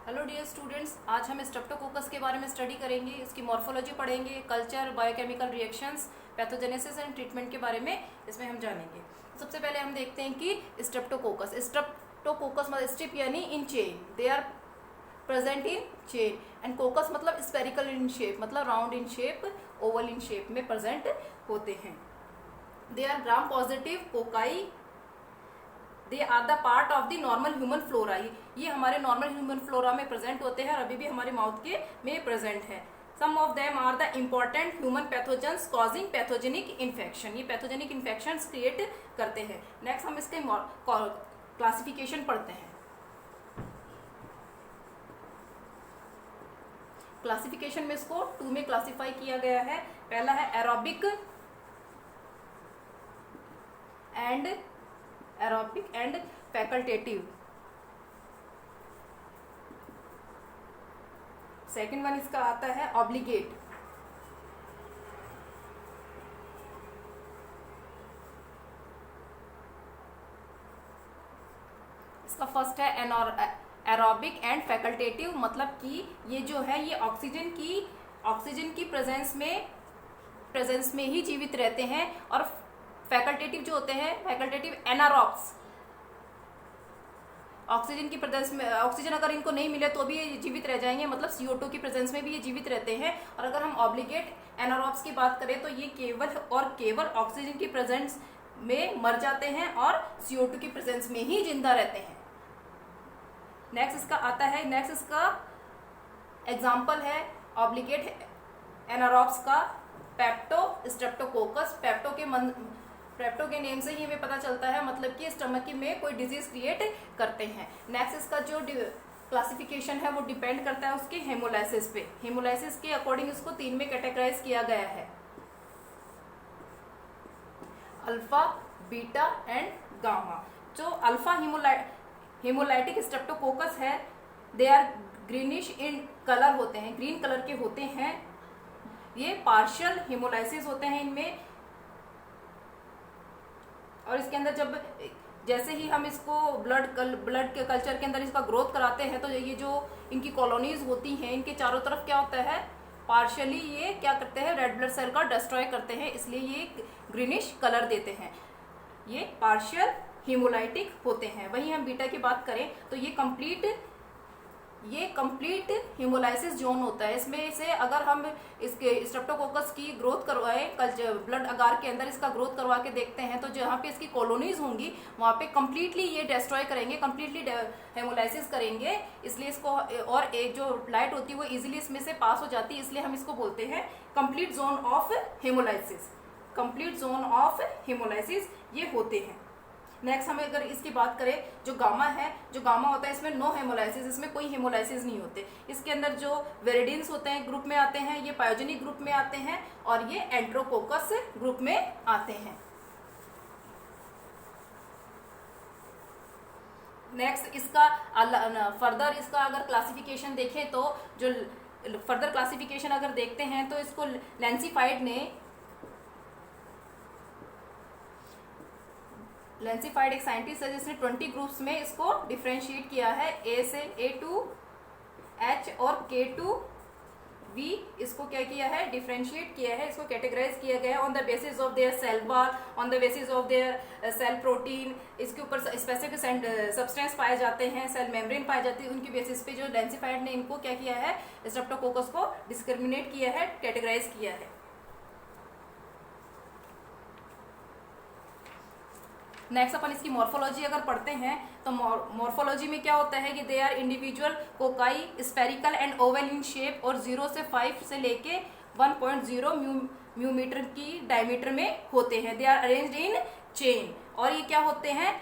Hello dear students, आज हम Streptococcus के बारे में स्टडी करेंगे। इसकी मॉर्फोलॉजी पढ़ेंगे, culture, biochemical reactions, pathogenesis and treatment के बारे में इसमें हम जानेंगे। सबसे पहले हम देखते हैं कि स्ट्रेप्टोकोकस मतलब स्ट्रिप यानी in chain, they are present in chain, and coccus मतलब स्पेरिकल इन शेप, मतलब round in shape, oval in shape में प्रेजेंट होते हैं। They are gram positive cocci, they are the part of the normal human flora. ये हमारे normal human flora में present होते हैं और अभी भी हमारे माउथ के में प्रेजेंट है। Some of them are the important human pathogens causing pathogenic infection. ये पैथोजेनिक इन्फेक्शन क्रिएट करते हैं। नेक्स्ट हम इसके क्लासिफिकेशन पढ़ते हैं। क्लासिफिकेशन में इसको 2 में क्लासिफाई किया गया है। पहला है aerobic and facultative. Second one इसका आता है ऑब्लिगेट। इसका फर्स्ट है एरोबिक एंड फैकल्टेटिव, मतलब कि ये जो है ये ऑक्सीजन की प्रेजेंस में ही जीवित रहते हैं। और फैकल्टेटिव जो होते हैं, फैकल्टेटिव एनारोब्स, ऑक्सीजन की प्रेजेंस में, ऑक्सीजन अगर इनको नहीं मिले तो भी ये जीवित रह जाएंगे, मतलब CO2 की प्रेजेंस में भी ये जीवित रहते हैं। और अगर हम ऑब्लिगेट एनारोब्स की बात करें तो ये केवल ऑक्सीजन की प्रेजेंस में मर जाते हैं और CO2 की प्रेजेंस में ही जिंदा रहते हैं। नेक्स्ट इसका एग्जाम्पल है ऑब्लिगेट एनारोब्स का पेप्टो स्ट्रेप्टोकोकस। पेप्टो के नेम से ही हमें पता चलता है, मतलब कि स्टमक में कोई डिजीज क्रिएट करते हैं। नेक्स्ट इसका जो क्लासिफिकेशन है वो डिपेंड करता है उसके हेमोलाइसिस पे। हेमोलाइसिस के अकॉर्डिंग इसको 3 में कैटेगराइज किया गया है, अल्फा, बीटा एंड गामा। जो अल्फा हेमोलाइटिक स्ट्रेप्टोकोकस है, they are greenish in colour होते हैं, ग्रीन कलर के होते हैं। ये पार्शियल हेमोलाइसिस होते हैं इनमें। और इसके अंदर जैसे ही हम इसको ब्लड के कल्चर के अंदर इसका ग्रोथ कराते हैं तो ये जो इनकी कॉलोनीज होती हैं, इनके चारों तरफ क्या होता है, पार्शियली ये क्या करते हैं, रेड ब्लड सेल का डिस्ट्रॉय करते हैं, इसलिए ये ग्रीनिश कलर देते हैं। ये पार्शियल हेमोलाइटिक होते हैं। वहीं हम बीटा की बात करें तो ये कंप्लीट हेमोलाइसिस जोन होता है। इसमें से अगर हम इसके स्ट्रेप्टोकोकस की ग्रोथ करवाएं, ब्लड अगार के अंदर इसका ग्रोथ करवा के देखते हैं तो जहाँ पे इसकी कॉलोनीज होंगी वहाँ पे कंप्लीटली ये डिस्ट्रॉय करेंगे, कंप्लीटली हेमोलाइसिस करेंगे। इसलिए इसको, और एक जो लाइट होती है वो इजीली इसमें से पास हो जाती है, इसलिए हम इसको बोलते हैं complete zone of haemolysis. Complete zone of haemolysis ये होते हैं। नेक्स्ट हमें अगर इसकी बात करें, जो गामा होता है, इसमें नो हेमोलाइसिस, इसमें कोई हेमोलाइसिस नहीं होते। इसके अंदर जो वेरिडिन्स होते हैं ग्रुप में आते हैं, ये पायोजेनिक ग्रुप में आते हैं और ये एंट्रोकोकस ग्रुप में आते हैं। नेक्स्ट फर्दर इसका अगर क्लासिफिकेशन देखें तो जो फर्दर क्लासिफिकेशन अगर देखते हैं तो इसको लेंसीफाइड एक साइंटिस्ट है जिसने 20 ग्रुप्स में इसको डिफ्रेंशिएट किया है। A से A2, H और K2V इसको क्या किया है, डिफ्रेंशिएट किया है, इसको कैटेगराइज किया गया है on the basis of their cell wall, on the basis of their cell protein. इसके ऊपर स्पेसिफिक सब्सटेंस पाए जाते हैं, सेल मेम्ब्रेन पाई जाती है, उनकी बेसिस पे जो लेंसीफाइड ने इनको क्या किया है, स्ट्रेप्टोकोकस को डिस्क्रिमिनेट किया है, कैटेगराइज किया है। नेक्स्ट अपन इसकी मॉर्फोलॉजी अगर पढ़ते हैं तो मॉर्फोलॉजी में क्या होता है कि they are individual cocci spherical and oval in shape और 0 से 5 से लेके 1.0 म्यूमीटर की डायमीटर में होते हैं। They are arranged in chain. और ये क्या होते हैं,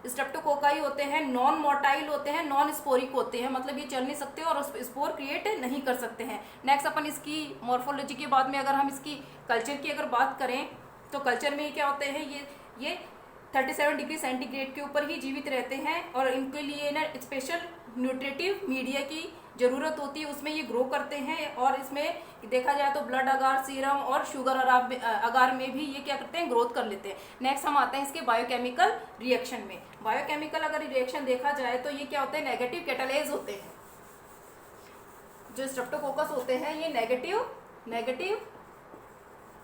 स्ट्रेप्टोकोकाई होते हैं, नॉन मोटाइल होते हैं, नॉन स्पोरिक होते हैं, मतलब ये चल नहीं सकते और स्पोर क्रिएट नहीं कर सकते हैं। नेक्स्ट अपन इसकी मॉर्फोलॉजी के बाद में अगर हम इसकी कल्चर की अगर बात करें तो कल्चर में क्या होते हैं, ये 37 डिग्री सेंटीग्रेड के ऊपर ही जीवित रहते हैं और इनके लिए ना स्पेशल न्यूट्रिटिव मीडिया की जरूरत होती है, उसमें ये ग्रो करते हैं। और इसमें देखा जाए तो ब्लड अगार, सीरम और शुगर अगार में भी ये क्या करते हैं, ग्रोथ कर लेते हैं। नेक्स्ट हम आते हैं इसके बायोकेमिकल रिएक्शन में। बायोकेमिकल अगर रिएक्शन देखा जाए तो ये क्या होते हैं, नेगेटिव कैटालाइज होते हैं। जो स्ट्रेप्टोकोकस होते हैं ये नेगेटिव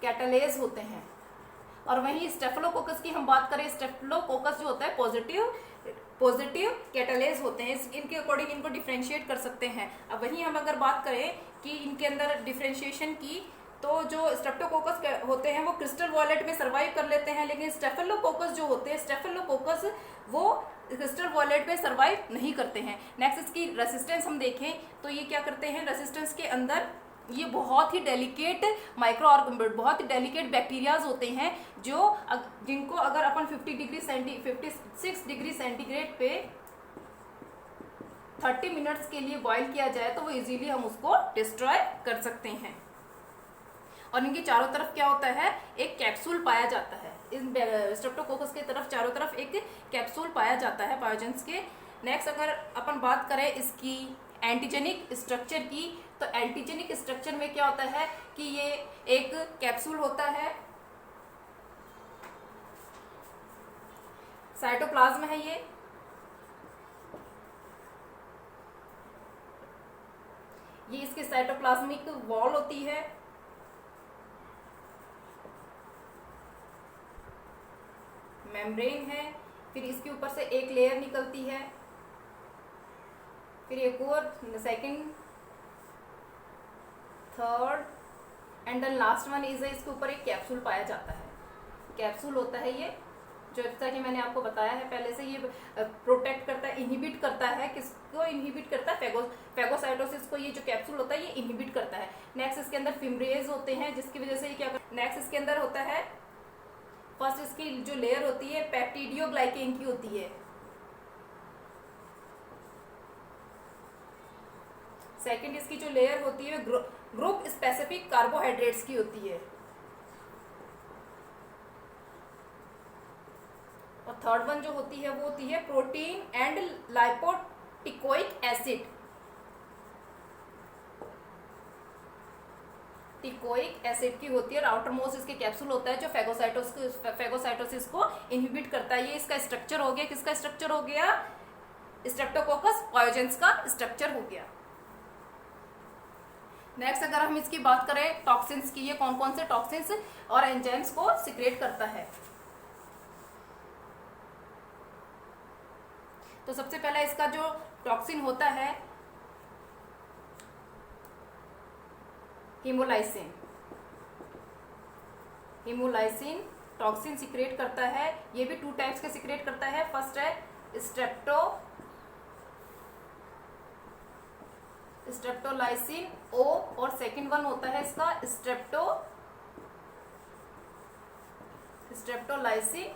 कैटालेज होते हैं। और वहीं स्टेफिलोकोकस की हम बात करें, स्टेफिलोकोकस जो होता है पॉजिटिव कैटालेज होते हैं। इनके अकॉर्डिंग इनको डिफ्रेंशिएट कर सकते हैं। अब वहीं हम अगर बात करें कि इनके अंदर डिफ्रेंशिएशन की, तो जो स्ट्रेप्टोकोकस होते हैं वो क्रिस्टल वॉयलेट में सर्वाइव कर लेते हैं, लेकिन स्टेफिलोकोकस जो होते हैं स्टेफिलोकोकस वो क्रिस्टल वॉयलेट में सर्वाइव नहीं करते हैं। नेक्स्ट इसकी रेसिस्टेंस हम देखें तो ये क्या करते हैं, रेसिस्टेंस के अंदर ये बहुत ही डेलिकेट बहुत ही डेलिकेट बैक्टीरियाज होते हैं जिनको अगर अपन 56 डिग्री सेंटीग्रेड पे 30 मिनट्स के लिए बॉईल किया जाए तो वो इजीली हम उसको डिस्ट्रॉय कर सकते हैं। और इनके चारों तरफ क्या होता है, एक कैप्सूल पाया जाता है। इन स्ट्रेप्टोकोकस के तरफ चारों तरफ एक कैप्सूल पाया जाता है पायोजेंस के। नेक्स्ट अगर अपन बात करें इसकी एंटीजेनिक स्ट्रक्चर की, तो एंटीजेनिक स्ट्रक्चर में क्या होता है कि ये एक कैप्सूल होता है, साइटोप्लाज्म है ये इसके साइटोप्लाज्मिक वॉल होती है, मेम्ब्रेन है, फिर इसके ऊपर से एक लेयर निकलती है, फिर एक और second, third and then last one is इसके ऊपर एक कैप्सूल पाया जाता है। कैप्सूल होता है ये, जो जैसा कि मैंने आपको बताया है पहले से, ये प्रोटेक्ट करता है, इनहिबिट करता है। किसको इनहिबिट करता है, फेगोसाइटोसिस को ये जो कैप्सूल होता है ये इनहिबिट करता है। नेक्स्ट इसके अंदर फिम्ब्रेज होते हैं जिसकी वजह से ये क्या करता है, नेक्स्ट इसके अंदर होता है, फर्स्ट इसकी जो लेयर होती है पेप्टिडियोग्लाइकेन की होती है, सेकंड इसकी जो लेयर होती है ग्रुप स्पेसिफिक कार्बोहाइड्रेट्स की होती है, और थर्ड वन जो होती है वो होती है protein and lipoteichoic acid, teichoic acid की होती है। और आउटर मोस्ट इसके कैप्सूल होता है जो फेगोसाइटोसिस को इनहिबिट करता है। ये इसका स्ट्रक्चर हो गया, किसका स्ट्रक्चर हो गया, स्ट्रेप्टोकोकस पायोजेंस का स्ट्रक्चर हो गया। नेक्स्ट अगर हम इसकी बात करें टॉक्सिन्स की, ये कौन कौन से टॉक्सिन्स और एंजाइम्स को सिक्रेट करता है। तो सबसे पहला इसका जो टॉक्सिन होता है हीमोलाइसिन टॉक्सिन सिक्रेट करता है। ये भी 2 टाइप्स के सिक्रेट करता है। फर्स्ट है स्ट्रेप्टोलाइसिन ओ, और सेकंड वन होता है इसका स्ट्रेप्टोलाइसिन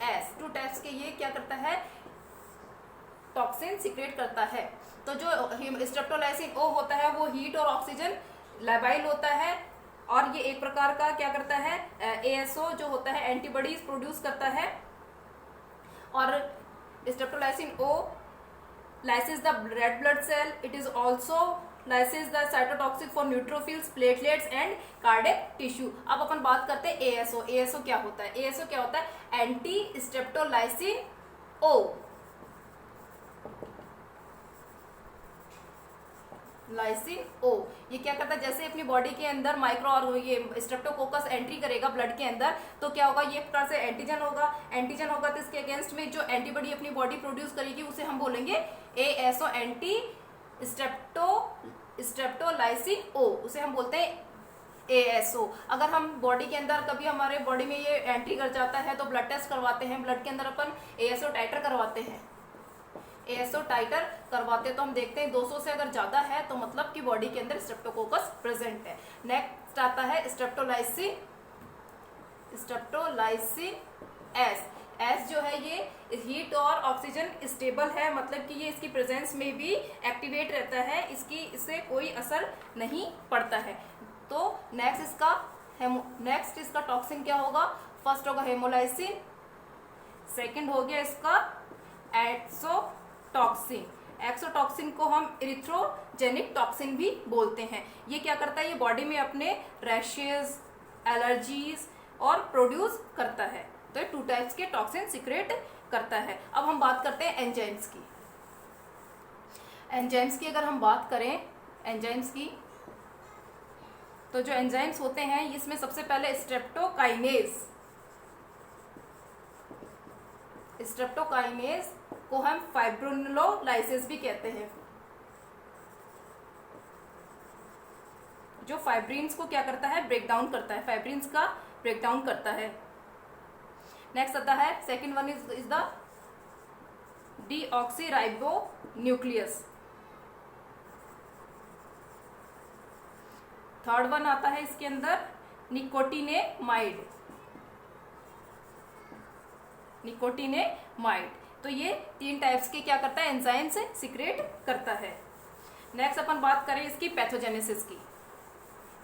एस। 2 टाइप्स के ये क्या करता है, टॉक्सिन सिक्रेट करता है। तो जो स्ट्रेप्टोलाइसिन ओ होता है वो हीट और ऑक्सीजन लाइबाइल होता है, और ये एक प्रकार का क्या करता है, एएसओ जो होता है एंटीबॉडीज प्रोड्यूस करता है। और streptolysin O lyses the red blood cell. It is also lyses the cytotoxic for neutrophils, platelets and cardiac tissue. अब अपन बात करते हैं एएसओ। एएसओ क्या होता है, एएसओ क्या होता है, एंटी स्ट्रेप्टोलाइसिन ओ। लाइसिन ओ ये क्या करता है, जैसे अपनी बॉडी के अंदर माइक्रो और ये स्ट्रेप्टोकोकस एंट्री करेगा ब्लड के अंदर, तो क्या होगा, ये प्रकार से एंटीजन होगा तो इसके अगेंस्ट में जो एंटीबॉडी अपनी बॉडी प्रोड्यूस करेगी उसे हम बोलेंगे एएसओ, एंटी स्ट्रेप्टोलाइसिन ओ, उसे हम बोलते हैं एएसओ। अगर हम बॉडी के अंदर कभी हमारे बॉडी में ये एंट्री कर जाता है तो ब्लड टेस्ट करवाते हैं, ब्लड के अंदर अपन एएसओ टाइटर करवाते हैं। एएसओ टाइटर करवाते तो हम देखते हैं 200 से अगर ज्यादा है तो मतलब कि बॉडी के अंदर स्ट्रेप्टोकोकस प्रेजेंट है। नेक्स्ट आता है स्ट्रेप्टोलाइसिन एस। एस जो है ये हीट और ऑक्सीजन स्टेबल है, मतलब कि ये इसकी प्रेजेंस में भी एक्टिवेट रहता है, इससे कोई असर नहीं पड़ता है। तो नेक्स्ट इसका टॉक्सिन क्या होगा, फर्स्ट होगा हेमोलाइसिन, सेकंड हो गया इसका एक्सोटॉक्सिन को हम इरिथ्रोजेनिक टॉक्सिन भी बोलते हैं। ये क्या करता है, ये बॉडी में अपने रैशेज, एलर्जीज और प्रोड्यूस करता है। तो ये 2 टाइप्स के टॉक्सिन सिक्रेट करता है। अब हम बात करते हैं एंजाइम्स की। अगर हम बात करें एंजाइम्स की। तो जो एंजाइम्स होते हैं इसमें सबसे पहले स्ट्रेप्टोकाइनेज, स्ट्रेप्टोकाइनेज को हम फाइब्रिनोलाइसिस भी कहते हैं, जो फाइब्रिन्स को क्या करता है, ब्रेक डाउन करता है, फाइब्रिन्स का ब्रेक डाउन करता है। नेक्स्ट आता है second one is the deoxyribo nucleus. Third one आता है इसके अंदर निकोटिनेमाइड, निकोटिनेमाइड। तो ये 3 टाइप्स के क्या करता है, एंजाइम से सीक्रेट करता है। नेक्स्ट अपन बात करें इसकी पैथोजेनेसिस की।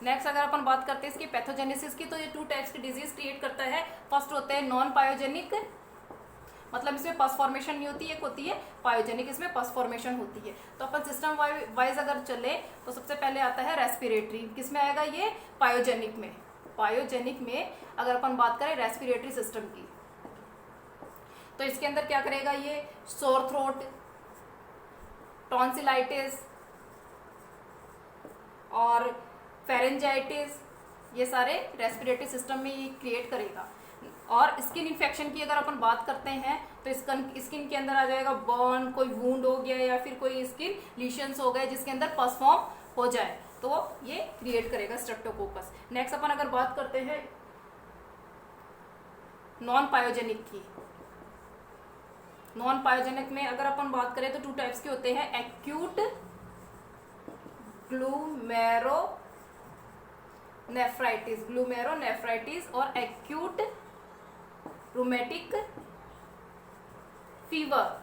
नेक्स्ट अगर अपन बात करते हैं इसकी पैथोजेनेसिस की, तो ये 2 टाइप्स की डिजीज क्रिएट करता है। फर्स्ट होता है नॉन पायोजेनिक, मतलब इसमें पस फॉर्मेशन नहीं होती है, एक होती है पायोजेनिक, इसमें पस फॉर्मेशन होती है। तो अपन सिस्टम वाइज अगर चले तो सबसे पहले आता है रेस्पिरेटरी, किसमें आएगा ये, पायोजेनिक में। पायोजेनिक में अगर अपन बात करें रेस्पिरेटरी सिस्टम की, तो इसके अंदर क्या करेगा ये, सोर थ्रोट, टॉन्सिलाइटिस और फेरेंजाइटिस, ये सारे रेस्पिरेटरी सिस्टम में ये क्रिएट करेगा। और स्किन इन्फेक्शन की अगर अपन बात करते हैं तो स्किन के अंदर आ जाएगा बर्न, कोई वूंड हो गया या फिर कोई स्किन लीशंस हो गए जिसके अंदर पस फॉर्म हो जाए, तो ये क्रिएट करेगा स्ट्रेप्टोकोकस। नेक्स्ट अपन अगर बात करते हैं नॉन पायोजेनिक की, नॉन पायोजेनिक में अगर अपन बात करें तो 2 टाइप्स के होते हैं, एक्यूट ग्लूमेरोनेफ्राइटिस और acute rheumatic fever,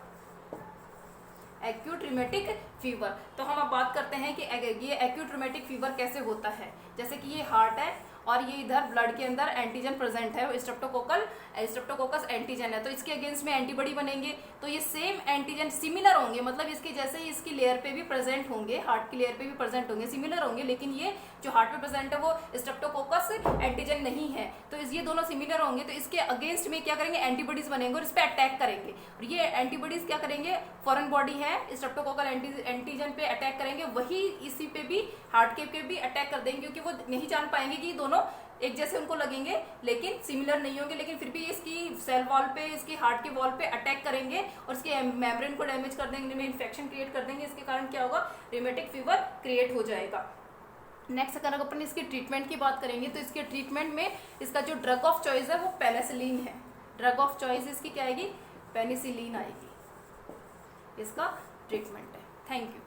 acute rheumatic fever. तो हम अब बात करते हैं कि ये एक्यूट रूमेटिक फीवर कैसे होता है। जैसे कि ये हार्ट है और ये इधर ब्लड के अंदर एंटीजन प्रेजेंट है, स्ट्रेप्टोकोकस एंटीजन है, तो इसके अगेंस्ट में एंटीबॉडी बनेंगे। तो ये सेम एंटीजन सिमिलर होंगे, मतलब इसके जैसे ही इसकी लेयर पे भी प्रेजेंट होंगे, हार्ट की लेयर पे भी प्रेजेंट होंगे, सिमिलर होंगे, लेकिन ये जो हार्ट पे प्रेजेंट है वो स्ट्रेप्टोकोकस एंटीजन नहीं है। तो ये दोनों सिमिलर होंगे, तो इसके अगेंस्ट में क्या करेंगे, एंटीबॉडीज बनेंगे और इस पर अटैक करेंगे। और ये एंटीबॉडीज क्या करेंगे, फॉरेन बॉडी है, स्ट्रेप्टोकोकल एंटीजन पे अटैक करेंगे, वही इसी पे भी हार्ट के भी अटैक कर देंगे, क्योंकि वो नहीं जान पाएंगे कि दोनों एक जैसे उनको लगेंगे लेकिन सिमिलर नहीं होंगे, लेकिन फिर भी इसकी सेल वॉल पे, इसकी हार्ट के वॉल पे अटैक करेंगे और इसके मेम्ब्रेन को डैमेज कर देंगे, में इन्फेक्शन क्रिएट कर देंगे। इसके कारण क्या होगा, रूमेटिक फीवर क्रिएट हो जाएगा। नेक्स्ट अगर अपन इसकी ट्रीटमेंट की बात करेंगे तो इसके ट्रीटमेंट में इसका जो ड्रग ऑफ चॉइस है वो पेनिसिलिन है। ड्रग ऑफ चॉइस इसकी क्या आएगी, पेनिसिलिन आएगी, इसका ट्रीटमेंट है। Thank you.